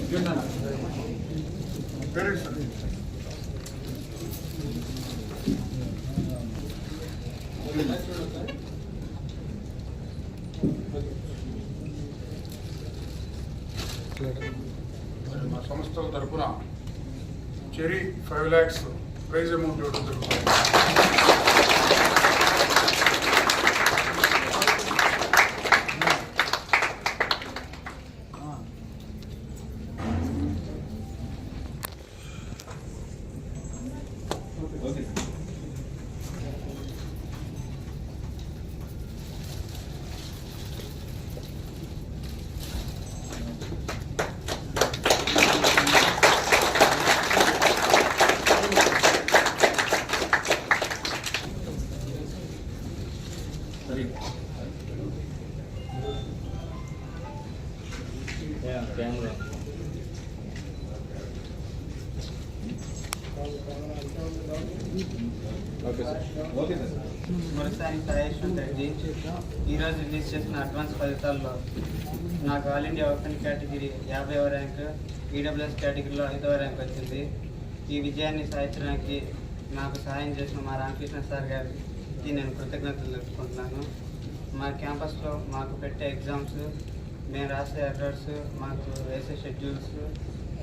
మా సంస్థల తరఫున చెరీ 5 lakhs ప్రైజ్ అమౌంట్ ఇవ్వడం జరుగుతుంది. Camera. Okay, sir. మొదటిసారి సజెషన్ రెడ్డి ఈరోజు రిలీజ్ చేసిన అడ్వాన్స్ ఫలితాల్లో నాకు ఆల్ ఇండియా ఓపెన్ కేటగిరీ 50వ ర్యాంక్, ఈడబ్ల్యూఎస్ కేటగిరీలో 5వ ర్యాంక్ వచ్చింది. ఈ విజయాన్ని సాధించడానికి నాకు సహాయం చేసిన మా రామకృష్ణ సార్ గారికి నేను కృతజ్ఞతలు తెలుపుకుంటున్నాను. మా క్యాంపస్లో మాకు పెట్టే ఎగ్జామ్స్, మేము రాసే ఎర్రర్స్, మాకు వేసే షెడ్యూల్స్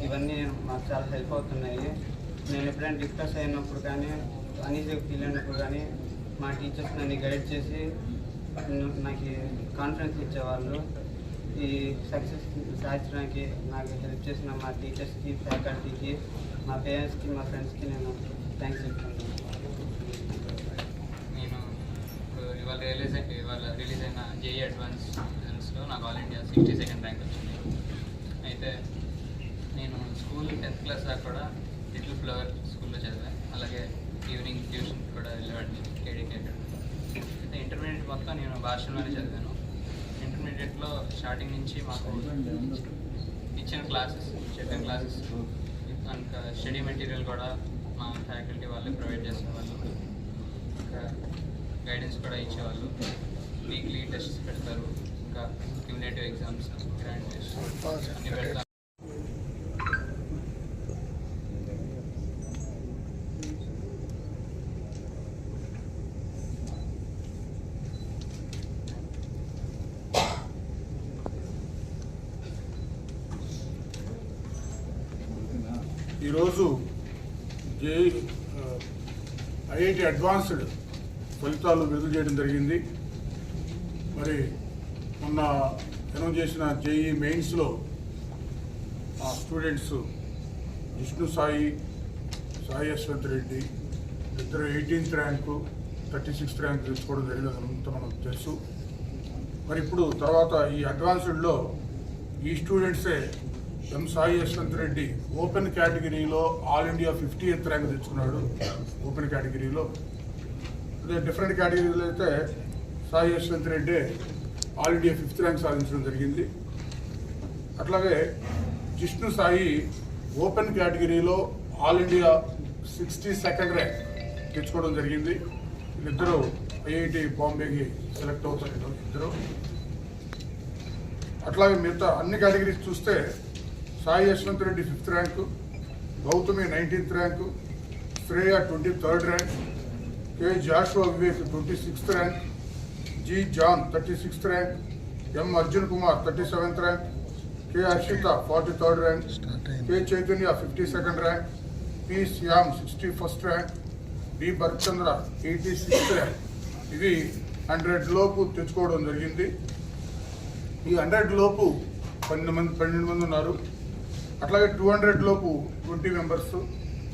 ఇవన్నీ మాకు చాలా హెల్ప్ అవుతున్నాయి. నేను ఎప్పుడైనా డిస్కస్ అయినప్పుడు కానీ అనీజీగా ఫీల్ అయినప్పుడు కానీ మా టీచర్స్ నన్ను గైడ్ చేసి నాకు కాన్ఫిడెన్స్ ఇచ్చేవాళ్ళు. ఈ సక్సెస్ సాధించడానికి నాకు హెల్ప్ చేసిన మా టీచర్స్కి, ఫ్యాకల్టీకి, మా పేరెంట్స్కి, మా ఫ్రెండ్స్కి నేను థ్యాంక్స్ చెప్తున్నాను. నేను ఇవాళ రిలీజ్ అయిన జేఈ అడ్వాన్స్ రిజల్ట్స్లో నాకు ఆల్ ఇండియా 62nd ర్యాంక్ వచ్చింది. అయితే నేను స్కూల్ 10th క్లాస్ దాకా కూడా లిటిల్ ఫ్లవర్ స్కూల్లో చదివాను. అలాగే ఈవినింగ్ ట్యూషన్ కూడా వెళ్ళేవాడిని కేడీకే అకాడమీ. అయితే ఇంటర్మీడియట్ మొత్తం నేను భాషలోనే చదివాను. ఇంటర్మీడియట్లో స్టార్టింగ్ నుంచి మాకు ఇచ్చిన క్లాసెస్, చెప్పిన క్లాసెస్ ఇంకా స్టడీ మెటీరియల్ కూడా మా ఫ్యాకల్టీ వాళ్ళే ప్రొవైడ్ చేసేవాళ్ళు. ఇంకా గైడెన్స్ కూడా ఇచ్చేవాళ్ళు. వీక్లీ టెస్ట్స్ పెడతారు, ఇంకా క్యూములేటివ్ ఎగ్జామ్స్, గ్రాండ్ టెస్ట్ అన్నీ పెడతారు. ఈరోజు ఐఐటి అడ్వాన్స్డ్ ఫలితాలు విడుదల చేయడం జరిగింది. మరి మొన్న అనౌన్స్ చేసిన జేఈ మెయిన్స్లో స్టూడెంట్స్ విష్ణు సాయి యశ్వంత్ రెడ్డి ఇద్దరు 18th ర్యాంకు, 36th ర్యాంక్ తెచ్చుకోవడం జరిగింది, మనం తెలుసు. మరి ఇప్పుడు తర్వాత ఈ అడ్వాన్స్డ్లో ఈ స్టూడెంట్సే సాయి యశ్వంత్ రెడ్డి ఓపెన్ కేటగిరీలో ఆల్ ఇండియా 50th ర్యాంక్ తెచ్చుకున్నాడు. ఓపెన్ కేటగిరీలో అదే డిఫరెంట్ కేటగిరీలో అయితే Sai Yashwanth Reddy all India 5th rank సాధించడం జరిగింది. అట్లాగే జిష్ణు సాయి ఓపెన్ కేటగిరీలో ఆల్ ఇండియా 62nd ర్యాంక్ తెచ్చుకోవడం జరిగింది. వీళ్ళిద్దరూ ఐఐటి బాంబేకి సెలెక్ట్ అవుతారు ఇద్దరు. అట్లాగే మిగతా అన్ని కేటగిరీస్ చూస్తే Sai Yashwanth Reddy 5th rank, Gautami 19th rank, Shreya 23rd rank, K Joshua Vivek 26th rank, G John 36th rank, M Arjun Kumar 37th rank, K Harshitha 43rd rank, K Chaitanya 52nd rank, P Shyam 61st rank, B Bharatchandra 86th rank. ఇవి 100 లోపు తెచ్చుకోవడం జరిగింది. ఈ 100 లోపు 12 మంది ఉన్నారు. అట్లాగే 200 లోపు 20 మెంబర్స్,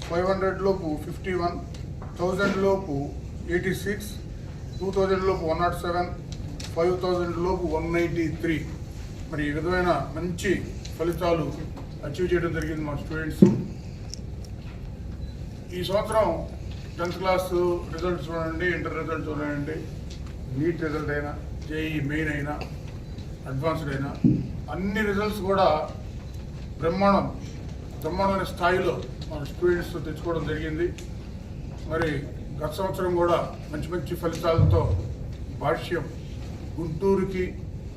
500 లోపు 51, 1000 లోపు 86, 2000 లోపు 107, 5000 లోపు 193. మరి ఈ విధమైన మంచి ఫలితాలు అచీవ్ చేయడం జరిగింది మా స్టూడెంట్స్. ఈ సంవత్సరం 10th క్లాస్ రిజల్ట్ చూడండి, ఇంటర్ రిజల్ట్ చూడండి, నీట్ రిజల్ట్ అయినా, జేఈ మెయిన్ అయినా, అడ్వాన్స్డ్ అయినా అన్ని రిజల్ట్స్ కూడా బ్రహ్మాండమైన స్థాయిలో మన స్టూడెంట్స్ తెచ్చుకోవడం జరిగింది. మరి గత సంవత్సరం కూడా మంచి ఫలితాలతో భాష్యం గుంటూరుకి,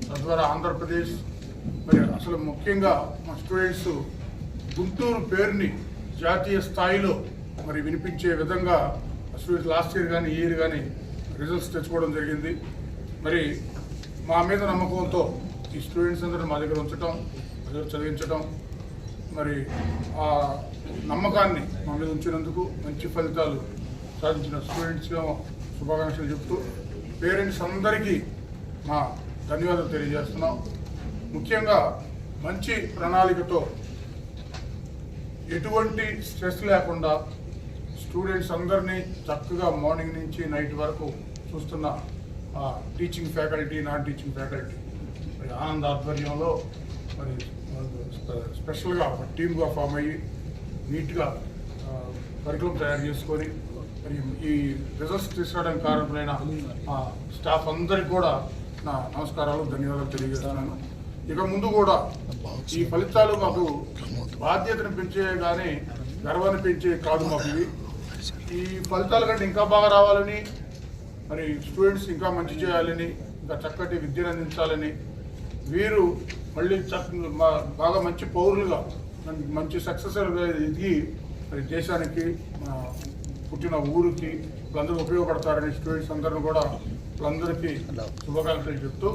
తద్వారా ఆంధ్రప్రదేశ్, మరి అసలు ముఖ్యంగా మా స్టూడెంట్స్ గుంటూరు పేరుని జాతీయ స్థాయిలో మరి వినిపించే విధంగా స్టూడెంట్స్ లాస్ట్ ఇయర్ కానీ ఈ ఇయర్ కానీ రిజల్ట్స్ తెచ్చుకోవడం జరిగింది. మరి మా మీద నమ్మకంతో ఈ స్టూడెంట్స్ అందరూ మా దగ్గర ఉంచడం, చదివించడం, మరి ఆ నమ్మకాన్ని మా మీద ఉంచినందుకు మంచి ఫలితాలు సాధించిన స్టూడెంట్స్గా శుభాకాంక్షలు చెప్తూ పేరెంట్స్ అందరికీ మా ధన్యవాదాలు తెలియజేస్తున్నాం. ముఖ్యంగా మంచి ప్రణాళికతో ఎటువంటి స్ట్రెస్ లేకుండా స్టూడెంట్స్ అందరినీ చక్కగా మార్నింగ్ నుంచి నైట్ వరకు చూస్తున్న teaching faculty, non teaching faculty మరి ఆనంద్ ఆధ్వర్యంలో మరి స్పెషల్గా ఒక టీమ్గా ఫామ్ అయ్యి నీట్గా కరికులం తయారు చేసుకొని మరి ఈ రిజల్ట్స్ తీసుకురావడానికి కారణమైన స్టాఫ్ అందరికీ కూడా నా నమస్కారాలు, ధన్యవాదాలు తెలియజేస్తున్నాను. ఇక ముందు కూడా ఈ ఫలితాలు మాకు బాధ్యతను పెంచే కానీ గర్వాన్ని పెంచే కాదు. మాకు ఈ ఫలితాల కంటే ఇంకా బాగా రావాలని, మరి స్టూడెంట్స్ ఇంకా మంచి చేయాలని, ఇంకా చక్కటి విద్యను అందించాలని, వీరు మళ్ళీ బాగా మంచి పౌరులుగా మంచి సక్సెసర్గా ఎదిగి మరి దేశానికి పుట్టిన ఊరికి వాళ్ళందరూ ఉపయోగపడతారని స్టూడెంట్స్ అందరూ కూడా వాళ్ళందరికీ శుభాకాంక్షలు చెప్తూ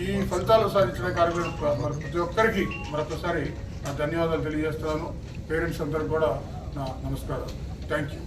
ఈ ఫలితాలు సాధించిన కార్యక్రమం ప్రతి ఒక్కరికి మరొకసారి నా ధన్యవాదాలు తెలియజేస్తున్నాను. పేరెంట్స్ అందరికి కూడా నా నమస్కారం. Thank you.